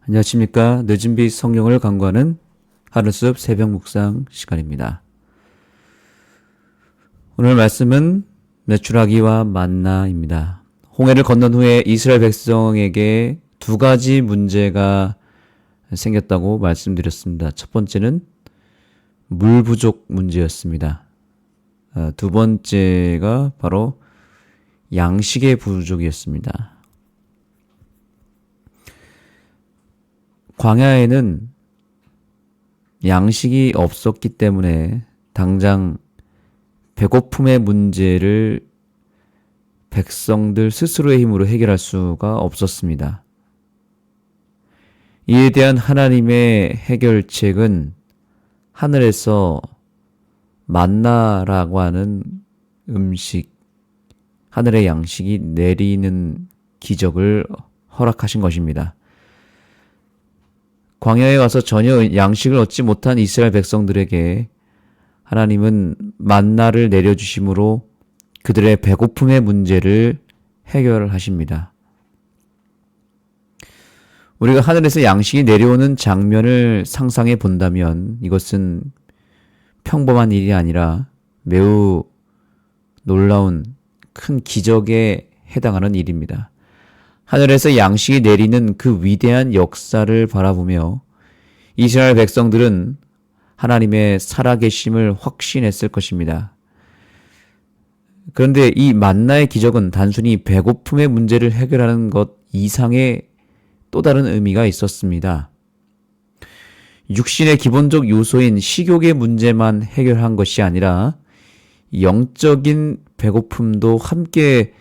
안녕하십니까. 늦은 빛 성령을 강구하는 하루숲 새벽 묵상 시간입니다. 오늘 말씀은 메추라기와 만나입니다. 홍해를 건넌 후에 이스라엘 백성에게 두 가지 문제가 생겼다고 말씀드렸습니다. 첫 번째는 물 부족 문제였습니다. 두 번째가 바로 양식의 부족이었습니다. 광야에는 양식이 없었기 때문에 당장 배고픔의 문제를 백성들 스스로의 힘으로 해결할 수가 없었습니다. 이에 대한 하나님의 해결책은 하늘에서 만나라고 하는 음식, 하늘의 양식이 내리는 기적을 허락하신 것입니다. 광야에 와서 전혀 양식을 얻지 못한 이스라엘 백성들에게 하나님은 만나를 내려주심으로 그들의 배고픔의 문제를 해결하십니다. 우리가 하늘에서 양식이 내려오는 장면을 상상해 본다면 이것은 평범한 일이 아니라 매우 놀라운 큰 기적에 해당하는 일입니다. 하늘에서 양식이 내리는 그 위대한 역사를 바라보며 이스라엘 백성들은 하나님의 살아계심을 확신했을 것입니다. 그런데 이 만나의 기적은 단순히 배고픔의 문제를 해결하는 것 이상의 또 다른 의미가 있었습니다. 육신의 기본적 요소인 식욕의 문제만 해결한 것이 아니라 영적인 배고픔도 함께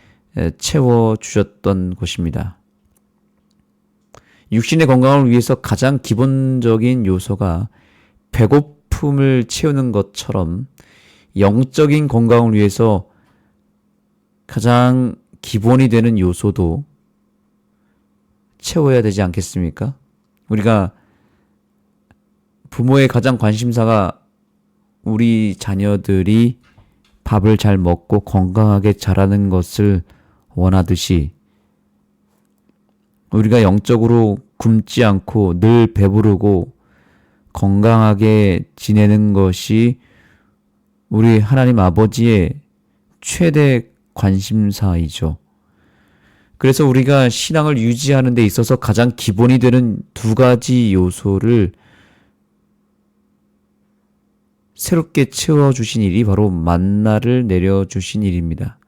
채워주셨던 것입니다. 육신의 건강을 위해서 가장 기본적인 요소가 배고픔을 채우는 것처럼 영적인 건강을 위해서 가장 기본이 되는 요소도 채워야 되지 않겠습니까? 우리가 부모의 가장 관심사가 우리 자녀들이 밥을 잘 먹고 건강하게 자라는 것을 원하듯이 우리가 영적으로 굶지 않고 늘 배부르고 건강하게 지내는 것이 우리 하나님 아버지의 최대 관심사이죠. 그래서 우리가 신앙을 유지하는 데 있어서 가장 기본이 되는 두 가지 요소를 새롭게 채워주신 일이 바로 만나를 내려주신 일입니다.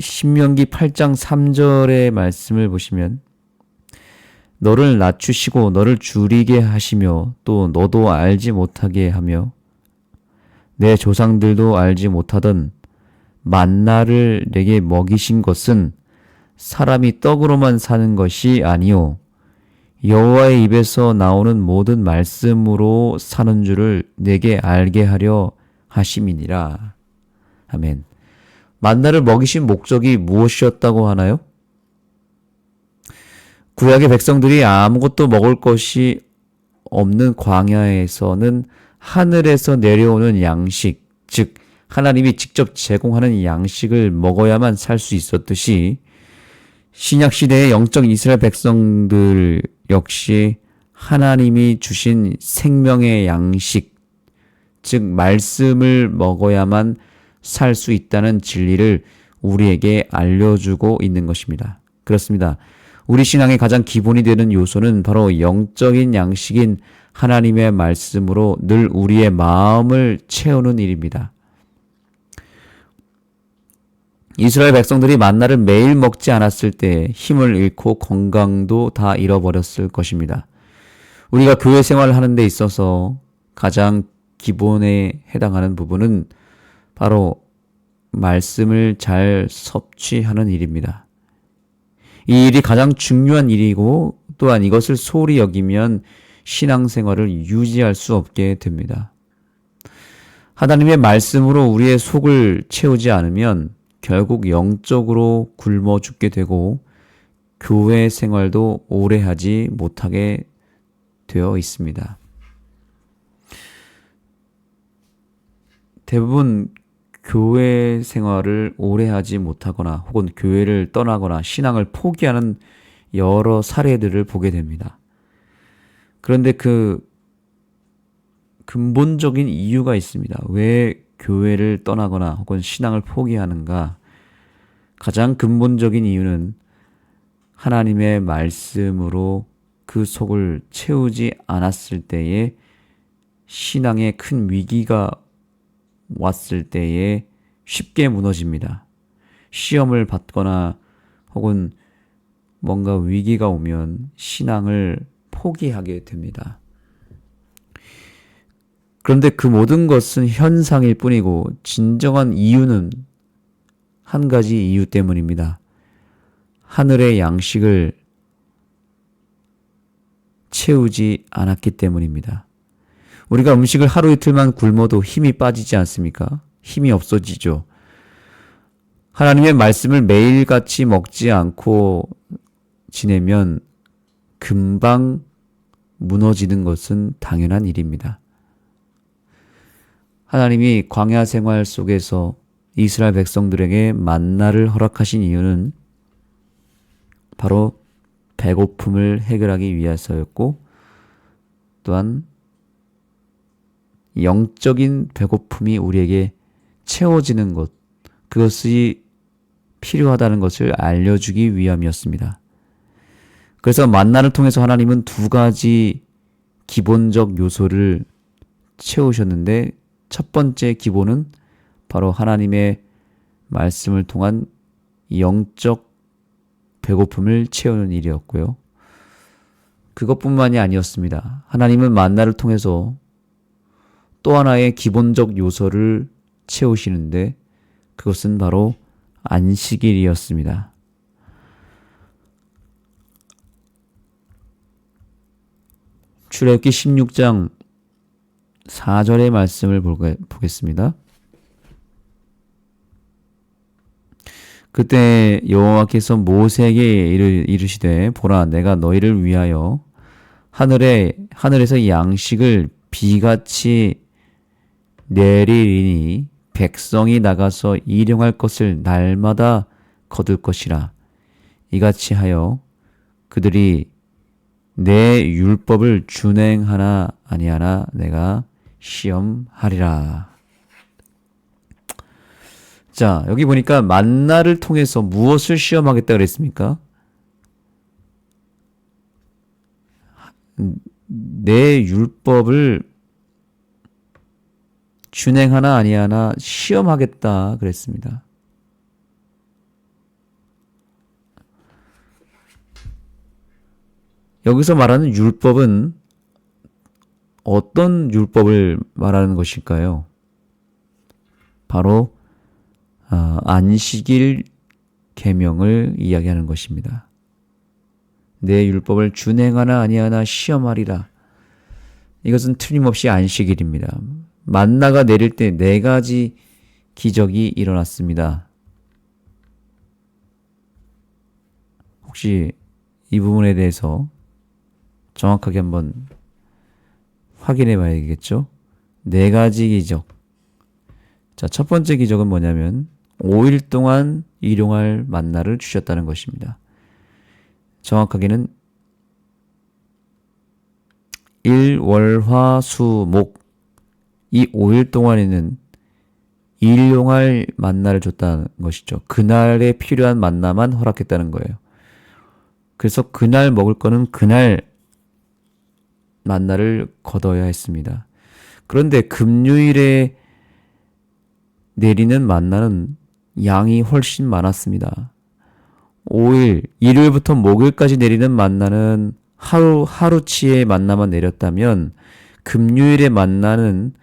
신명기 8장 3절의 말씀을 보시면 너를 낮추시고 너를 줄이게 하시며 또 너도 알지 못하게 하며 내 조상들도 알지 못하던 만나를 내게 먹이신 것은 사람이 떡으로만 사는 것이 아니요 여호와의 입에서 나오는 모든 말씀으로 사는 줄을 내게 알게 하려 하심이니라. 아멘. 만나를 먹이신 목적이 무엇이었다고 하나요? 구약의 백성들이 아무것도 먹을 것이 없는 광야에서는 하늘에서 내려오는 양식, 즉 하나님이 직접 제공하는 양식을 먹어야만 살 수 있었듯이 신약시대의 영적 이스라엘 백성들 역시 하나님이 주신 생명의 양식, 즉 말씀을 먹어야만 살 수 있다는 진리를 우리에게 알려주고 있는 것입니다. 그렇습니다. 우리 신앙의 가장 기본이 되는 요소는 바로 영적인 양식인 하나님의 말씀으로 늘 우리의 마음을 채우는 일입니다. 이스라엘 백성들이 만나를 매일 먹지 않았을 때 힘을 잃고 건강도 다 잃어버렸을 것입니다. 우리가 교회 생활을 하는 데 있어서 가장 기본에 해당하는 부분은 바로 말씀을 잘 섭취하는 일입니다. 이 일이 가장 중요한 일이고 또한 이것을 소홀히 여기면 신앙생활을 유지할 수 없게 됩니다. 하나님의 말씀으로 우리의 속을 채우지 않으면 결국 영적으로 굶어 죽게 되고 교회 생활도 오래 하지 못하게 되어 있습니다. 대부분 교회 생활을 오래 하지 못하거나 혹은 교회를 떠나거나 신앙을 포기하는 여러 사례들을 보게 됩니다. 그런데 그 근본적인 이유가 있습니다. 왜 교회를 떠나거나 혹은 신앙을 포기하는가? 가장 근본적인 이유는 하나님의 말씀으로 그 속을 채우지 않았을 때에 신앙에 큰 위기가 왔을 때에 쉽게 무너집니다. 시험을 받거나 혹은 뭔가 위기가 오면 신앙을 포기하게 됩니다. 그런데 그 모든 것은 현상일 뿐이고 진정한 이유는 한 가지 이유 때문입니다. 하늘의 양식을 채우지 않았기 때문입니다. 우리가 음식을 하루 이틀만 굶어도 힘이 빠지지 않습니까? 힘이 없어지죠. 하나님의 말씀을 매일같이 먹지 않고 지내면 금방 무너지는 것은 당연한 일입니다. 하나님이 광야 생활 속에서 이스라엘 백성들에게 만나를 허락하신 이유는 바로 배고픔을 해결하기 위해서였고, 또한 영적인 배고픔이 우리에게 채워지는 것, 그것이 필요하다는 것을 알려주기 위함이었습니다. 그래서 만나를 통해서 하나님은 두 가지 기본적 요소를 채우셨는데, 첫 번째 기본은 바로 하나님의 말씀을 통한 영적 배고픔을 채우는 일이었고요. 그것뿐만이 아니었습니다. 하나님은 만나를 통해서 또 하나의 기본적 요소를 채우시는데 그것은 바로 안식일이었습니다. 출애굽기 16장 4절의 말씀을 보겠습니다. 그때 여호와께서 모세에게 이르시되 보라 내가 너희를 위하여 하늘에서 양식을 비같이 내리리니 백성이 나가서 일용할 것을 날마다 거둘 것이라. 이같이 하여 그들이 내 율법을 준행하나 아니하나 내가 시험하리라. 자, 여기 보니까 만나를 통해서 무엇을 시험하겠다 그랬습니까? 내 율법을 준행하나 아니하나 시험하겠다 그랬습니다. 여기서 말하는 율법은 어떤 율법을 말하는 것일까요? 바로 안식일 계명을 이야기하는 것입니다. 내 율법을 준행하나 아니하나 시험하리라. 이것은 틀림없이 안식일입니다. 만나가 내릴 때 네 가지 기적이 일어났습니다. 혹시 이 부분에 대해서 정확하게 한번 확인해 봐야겠죠? 네 가지 기적. 자, 첫 번째 기적은 뭐냐면 5일 동안 일용할 만나를 주셨다는 것입니다. 정확하게는 일, 월, 화, 수, 목 이 5일 동안에는 일용할 만나를 줬다는 것이죠. 그날에 필요한 만나만 허락했다는 거예요. 그래서 그날 먹을 거는 그날 만나를 거둬야 했습니다. 그런데 금요일에 내리는 만나는 양이 훨씬 많았습니다. 5일, 일요일부터 목요일까지 내리는 만나는 하루치의 만나만 내렸다면 금요일의 만나는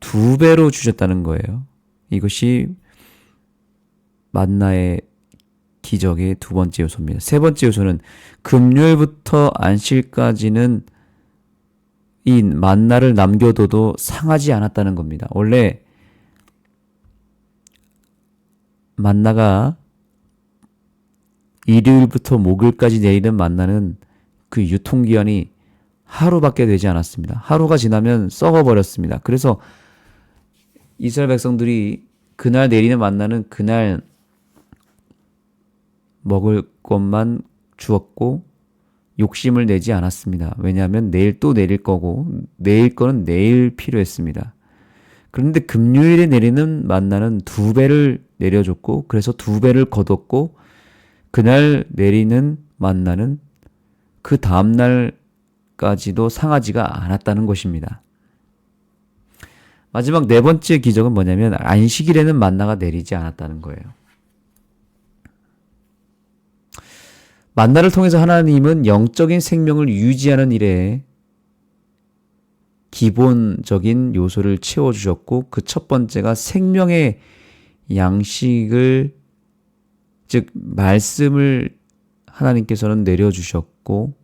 2배로 주셨다는 거예요. 이것이 만나의 기적의 두 번째 요소입니다. 세 번째 요소는 금요일부터 안식일까지는 이 만나를 남겨둬도 상하지 않았다는 겁니다. 원래 만나가 일요일부터 목요일까지 내리는 만나는 그 유통기한이 하루밖에 되지 않았습니다. 하루가 지나면 썩어버렸습니다. 그래서 이스라엘 백성들이 그날 내리는 만나는 그날 먹을 것만 주었고 욕심을 내지 않았습니다. 왜냐하면 내일 또 내릴 거고 내일 거는 내일 필요했습니다. 그런데 금요일에 내리는 만나는 2배를 내려줬고 그래서 2배를 거뒀고 그날 내리는 만나는 그 다음날까지도 상하지가 않았다는 것입니다. 마지막 4번째 기적은 뭐냐면 안식일에는 만나가 내리지 않았다는 거예요. 만나를 통해서 하나님은 영적인 생명을 유지하는 일에 기본적인 요소를 채워주셨고 그 첫 번째가 생명의 양식을 즉 말씀을 하나님께서는 내려주셨고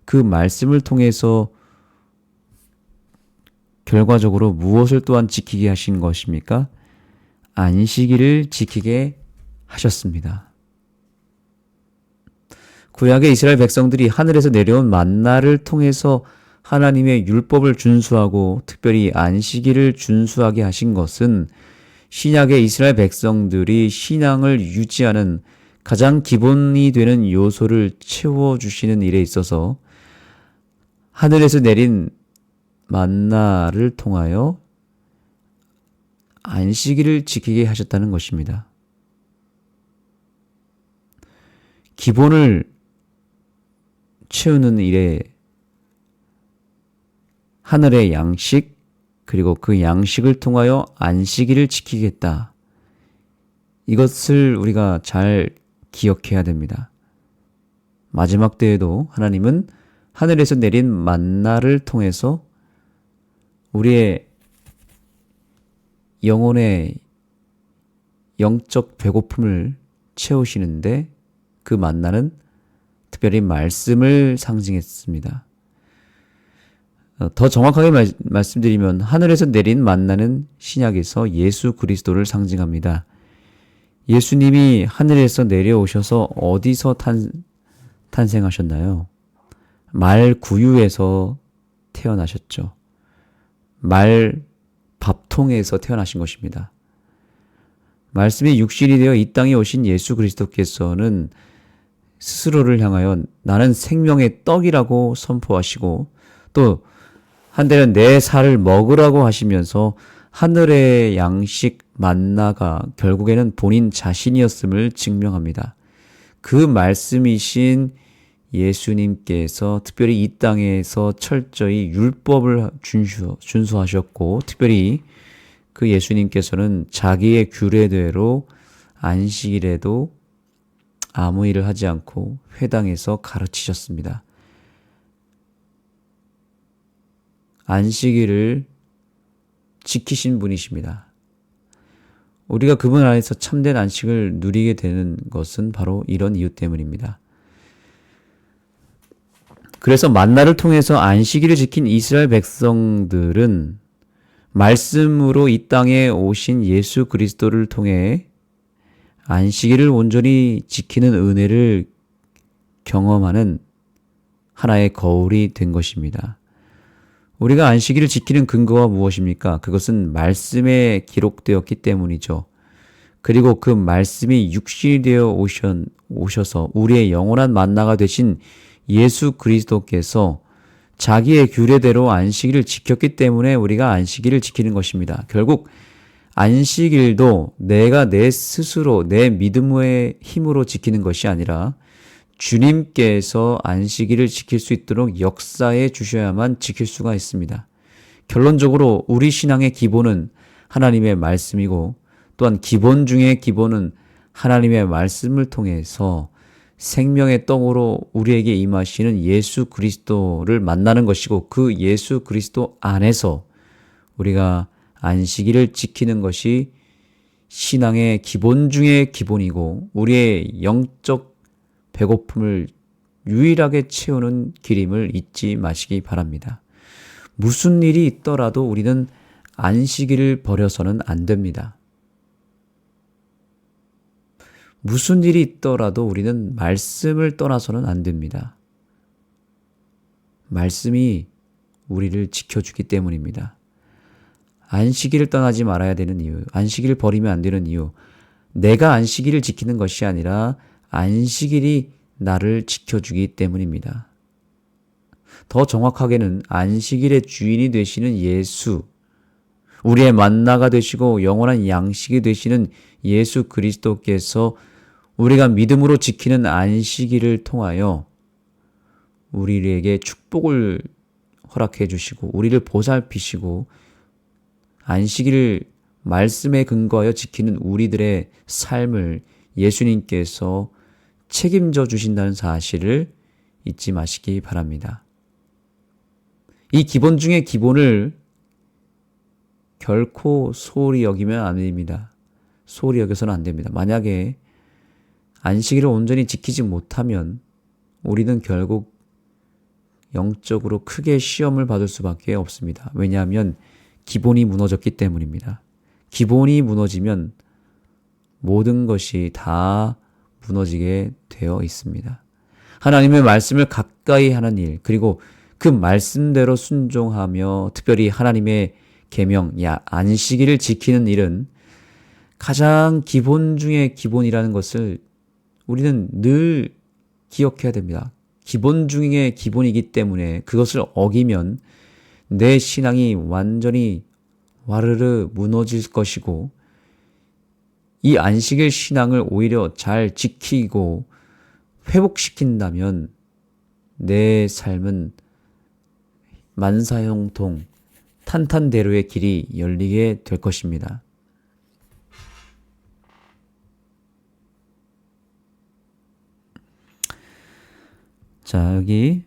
그 말씀을 통해서 결과적으로 무엇을 또한 지키게 하신 것입니까? 안식일을 지키게 하셨습니다. 구약의 이스라엘 백성들이 하늘에서 내려온 만나를 통해서 하나님의 율법을 준수하고 특별히 안식일을 준수하게 하신 것은 신약의 이스라엘 백성들이 신앙을 유지하는 가장 기본이 되는 요소를 채워주시는 일에 있어서 하늘에서 내린 만나를 통하여 안식일을 지키게 하셨다는 것입니다. 기본을 채우는 일에 하늘의 양식 그리고 그 양식을 통하여 안식일을 지키겠다. 이것을 우리가 잘 기억해야 됩니다. 마지막 때에도 하나님은 하늘에서 내린 만나를 통해서 우리의 영혼의 영적 배고픔을 채우시는데 그 만나는 특별히 말씀을 상징했습니다. 더 정확하게 말씀드리면 하늘에서 내린 만나는 신약에서 예수 그리스도를 상징합니다. 예수님이 하늘에서 내려오셔서 어디서 탄생하셨나요? 말 구유에서 태어나셨죠. 말 밥통에서 태어나신 것입니다. 말씀이 육신이 되어 이 땅에 오신 예수 그리스도께서는 스스로를 향하여 나는 생명의 떡이라고 선포하시고 또 한때는 내 살을 먹으라고 하시면서 하늘의 양식 만나가 결국에는 본인 자신이었음을 증명합니다. 그 말씀이신 예수님께서 특별히 이 땅에서 철저히 율법을 준수하셨고 특별히 그 예수님께서는 자기의 규례대로 안식일에도 아무 일을 하지 않고 회당에서 가르치셨습니다. 안식일을 지키신 분이십니다. 우리가 그분 안에서 참된 안식을 누리게 되는 것은 바로 이런 이유 때문입니다. 그래서 만나를 통해서 안식일을 지킨 이스라엘 백성들은 말씀으로 이 땅에 오신 예수 그리스도를 통해 안식일을 온전히 지키는 은혜를 경험하는 하나의 거울이 된 것입니다. 우리가 안식일을 지키는 근거가 무엇입니까? 그것은 말씀에 기록되었기 때문이죠. 그리고 그 말씀이 육신이 되어 오셔서 우리의 영원한 만나가 되신 예수 그리스도께서 자기의 규례대로 안식일을 지켰기 때문에 우리가 안식일을 지키는 것입니다. 결국 안식일도 내가 내 스스로 내 믿음의 힘으로 지키는 것이 아니라 주님께서 안식일을 지킬 수 있도록 역사해 주셔야만 지킬 수가 있습니다. 결론적으로 우리 신앙의 기본은 하나님의 말씀이고 또한 기본 중의 기본은 하나님의 말씀을 통해서 생명의 떡으로 우리에게 임하시는 예수 그리스도를 만나는 것이고 그 예수 그리스도 안에서 우리가 안식일을 지키는 것이 신앙의 기본 중의 기본이고 우리의 영적 배고픔을 유일하게 채우는 길임을 잊지 마시기 바랍니다. 무슨 일이 있더라도 우리는 안식일을 버려서는 안 됩니다. 무슨 일이 있더라도 우리는 말씀을 떠나서는 안 됩니다. 말씀이 우리를 지켜주기 때문입니다. 안식일을 떠나지 말아야 되는 이유, 안식일을 버리면 안 되는 이유, 내가 안식일을 지키는 것이 아니라 안식일이 나를 지켜주기 때문입니다. 더 정확하게는 안식일의 주인이 되시는 예수, 우리의 만나가 되시고 영원한 양식이 되시는 예수 그리스도께서 우리가 믿음으로 지키는 안식일을 통하여 우리에게 축복을 허락해 주시고 우리를 보살피시고 안식일을 말씀에 근거하여 지키는 우리들의 삶을 예수님께서 책임져 주신다는 사실을 잊지 마시기 바랍니다. 이 기본 중의 기본을 결코 소홀히 여기면 안 됩니다. 소홀히 여겨서는 안 됩니다. 만약에 안식일을 온전히 지키지 못하면 우리는 결국 영적으로 크게 시험을 받을 수밖에 없습니다. 왜냐하면 기본이 무너졌기 때문입니다. 기본이 무너지면 모든 것이 다 무너지게 되어 있습니다. 하나님의 말씀을 가까이 하는 일, 그리고 그 말씀대로 순종하며 특별히 하나님의 계명, 안식일을 지키는 일은 가장 기본 중의 기본이라는 것을 우리는 늘 기억해야 됩니다. 기본 중의 기본이기 때문에 그것을 어기면 내 신앙이 완전히 와르르 무너질 것이고 이 안식일 신앙을 오히려 잘 지키고 회복시킨다면 내 삶은 만사형통, 탄탄대로의 길이 열리게 될 것입니다. 자, 여기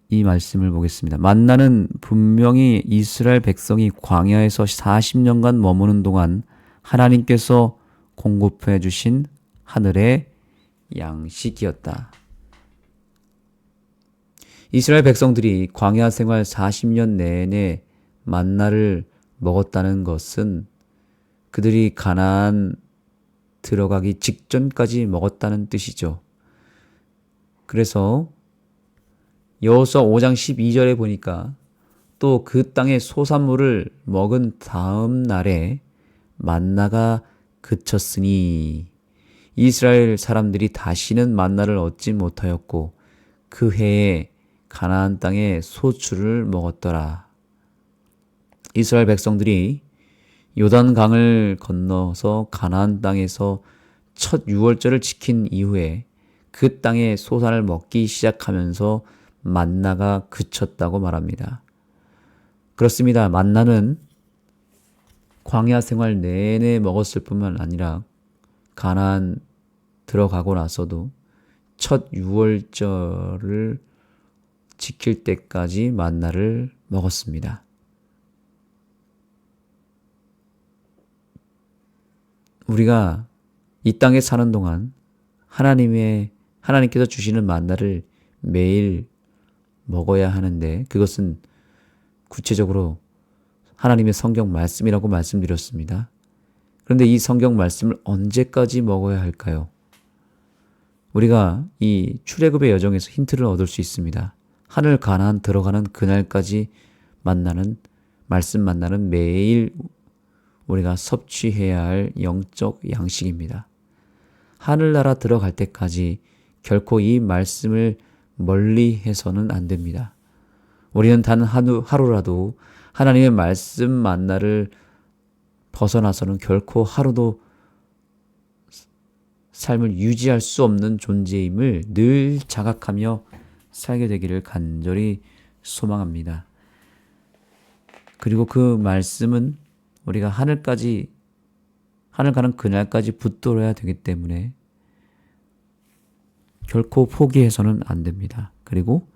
이 말씀을 보겠습니다. 만나는 분명히 이스라엘 백성이 광야에서 40년간 머무는 동안 하나님께서 공급해 주신 하늘의 양식이었다. 이스라엘 백성들이 광야 생활 40년 내내 만나를 먹었다는 것은 그들이 가나안 들어가기 직전까지 먹었다는 뜻이죠. 그래서 여호수아 5장 12절에 보니까 또 그 땅의 소산물을 먹은 다음 날에 만나가 그쳤으니 이스라엘 사람들이 다시는 만나를 얻지 못하였고 그 해에 가나안 땅에 소출을 먹었더라. 이스라엘 백성들이 요단강을 건너서 가나안 땅에서 첫 유월절을 지킨 이후에 그 땅의 소산을 먹기 시작하면서 만나가 그쳤다고 말합니다. 그렇습니다. 만나는 광야 생활 내내 먹었을 뿐만 아니라 가나안 들어가고 나서도 첫 유월절을 지킬 때까지 만나를 먹었습니다. 우리가 이 땅에 사는 동안 하나님께서 주시는 만나를 매일 먹어야 하는데 그것은 구체적으로 하나님의 성경 말씀이라고 말씀드렸습니다. 그런데 이 성경 말씀을 언제까지 먹어야 할까요? 우리가 이 출애굽의 여정에서 힌트를 얻을 수 있습니다. 하늘 가나안 들어가는 그날까지 말씀 만나는 매일 우리가 섭취해야 할 영적 양식입니다. 하늘나라 들어갈 때까지 결코 이 말씀을 멀리 해서는 안 됩니다. 우리는 단 하루라도 하나님의 말씀 만나를 벗어나서는 결코 하루도 삶을 유지할 수 없는 존재임을 늘 자각하며 살게 되기를 간절히 소망합니다. 그리고 그 말씀은 우리가 하늘 가는 그날까지 붙들어야 되기 때문에 결코 포기해서는 안 됩니다. 그리고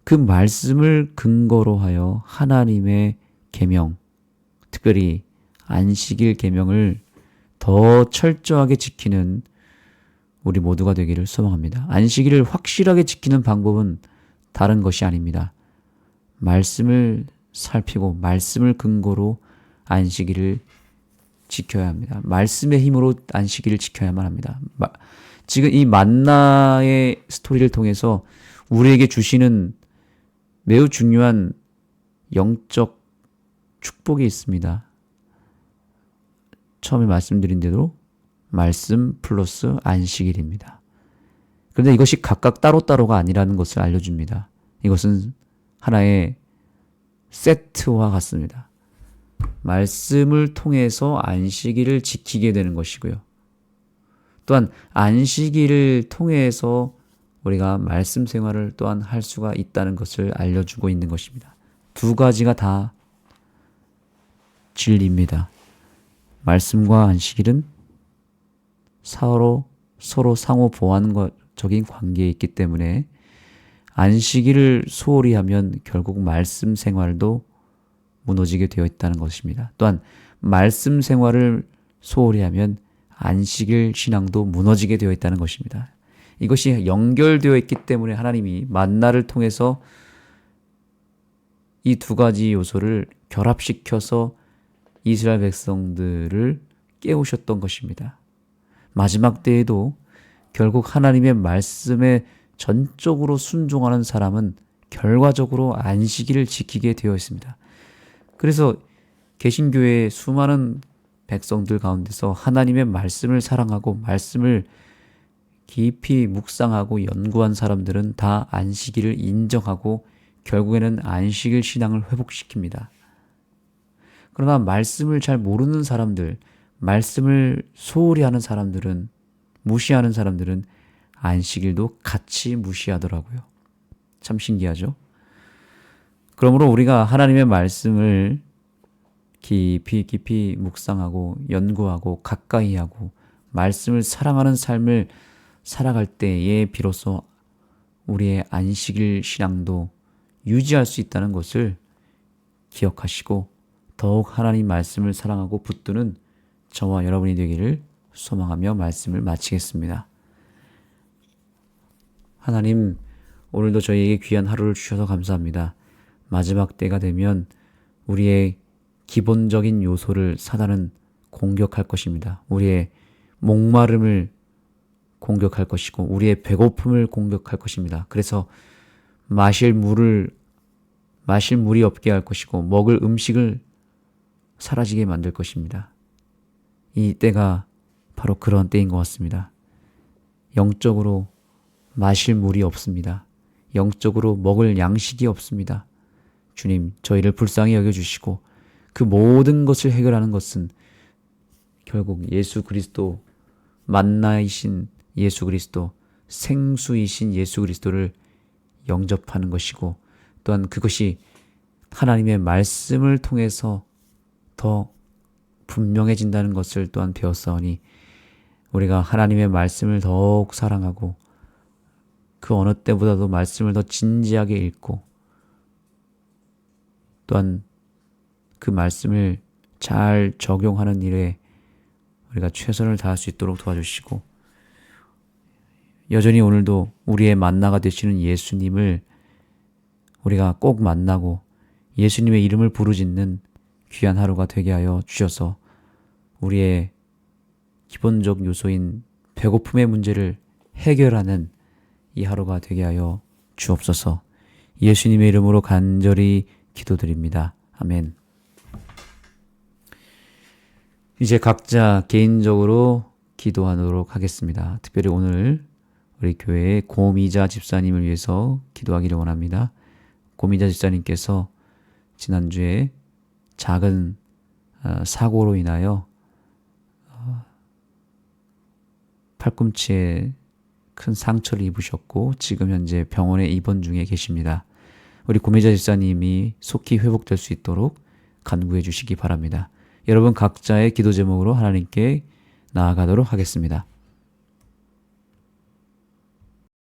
그 말씀을 근거로 하여 하나님의 계명, 특별히 안식일 계명을 더 철저하게 지키는 우리 모두가 되기를 소망합니다. 안식일을 확실하게 지키는 방법은 다른 것이 아닙니다. 말씀을 살피고 말씀을 근거로 안식일을 지켜야 합니다. 말씀의 힘으로 안식일을 지켜야만 합니다. 지금 이 만나의 스토리를 통해서 우리에게 주시는 매우 중요한 영적 축복이 있습니다. 처음에 말씀드린 대로 말씀 플러스 안식일입니다. 그런데 이것이 각각 따로따로가 아니라는 것을 알려줍니다. 이것은 하나의 세트와 같습니다. 말씀을 통해서 안식일을 지키게 되는 것이고요. 또한 안식일을 통해서 우리가 말씀 생활을 또한 할 수가 있다는 것을 알려주고 있는 것입니다. 두 가지가 다 진리입니다. 말씀과 안식일은 서로 상호 보완적인 관계에 있기 때문에 안식일을 소홀히 하면 결국 말씀 생활도 무너지게 되어 있다는 것입니다. 또한 말씀 생활을 소홀히 하면 안식일 신앙도 무너지게 되어 있다는 것입니다. 이것이 연결되어 있기 때문에 하나님이 만나를 통해서 이 두 가지 요소를 결합시켜서 이스라엘 백성들을 깨우셨던 것입니다. 마지막 때에도 결국 하나님의 말씀에 전적으로 순종하는 사람은 결과적으로 안식일을 지키게 되어 있습니다. 그래서 개신교의 수많은 백성들 가운데서 하나님의 말씀을 사랑하고 말씀을 깊이 묵상하고 연구한 사람들은 다 안식일을 인정하고 결국에는 안식일 신앙을 회복시킵니다. 그러나 말씀을 잘 모르는 사람들, 말씀을 소홀히 하는 사람들은, 무시하는 사람들은 안식일도 같이 무시하더라고요. 참 신기하죠? 그러므로 우리가 하나님의 말씀을 깊이 묵상하고 연구하고 가까이 하고 말씀을 사랑하는 삶을 살아갈 때에 비로소 우리의 안식일 신앙도 유지할 수 있다는 것을 기억하시고 더욱 하나님 말씀을 사랑하고 붙드는 저와 여러분이 되기를 소망하며 말씀을 마치겠습니다. 하나님, 오늘도 저희에게 귀한 하루를 주셔서 감사합니다. 마지막 때가 되면 우리의 기본적인 요소를 사단은 공격할 것입니다. 우리의 목마름을 공격할 것이고 우리의 배고픔을 공격할 것입니다. 그래서 마실 물이 없게 할 것이고 먹을 음식을 사라지게 만들 것입니다. 이 때가 바로 그런 때인 것 같습니다. 영적으로 마실 물이 없습니다. 영적으로 먹을 양식이 없습니다. 주님, 저희를 불쌍히 여겨주시고 그 모든 것을 해결하는 것은 결국 예수 그리스도, 만나이신 예수 그리스도, 생수이신 예수 그리스도를 영접하는 것이고 또한 그것이 하나님의 말씀을 통해서 더 분명해진다는 것을 또한 배웠사오니 우리가 하나님의 말씀을 더욱 사랑하고 그 어느 때보다도 말씀을 더 진지하게 읽고 또한 그 말씀을 잘 적용하는 일에 우리가 최선을 다할 수 있도록 도와주시고 여전히 오늘도 우리의 만나가 되시는 예수님을 우리가 꼭 만나고 예수님의 이름을 부르짖는 귀한 하루가 되게 하여 주셔서 우리의 기본적 요소인 배고픔의 문제를 해결하는 이 하루가 되게 하여 주옵소서. 예수님의 이름으로 간절히 기도드립니다. 아멘. 이제 각자 개인적으로 기도하도록 하겠습니다. 특별히 오늘 우리 교회의 고미자 집사님을 위해서 기도하기를 원합니다. 고미자 집사님께서 지난주에 작은 사고로 인하여 팔꿈치에 큰 상처를 입으셨고 지금 현재 병원에 입원 중에 계십니다. 우리 고미자 집사님이 속히 회복될 수 있도록 간구해 주시기 바랍니다. 여러분 각자의 기도 제목으로 하나님께 나아가도록 하겠습니다.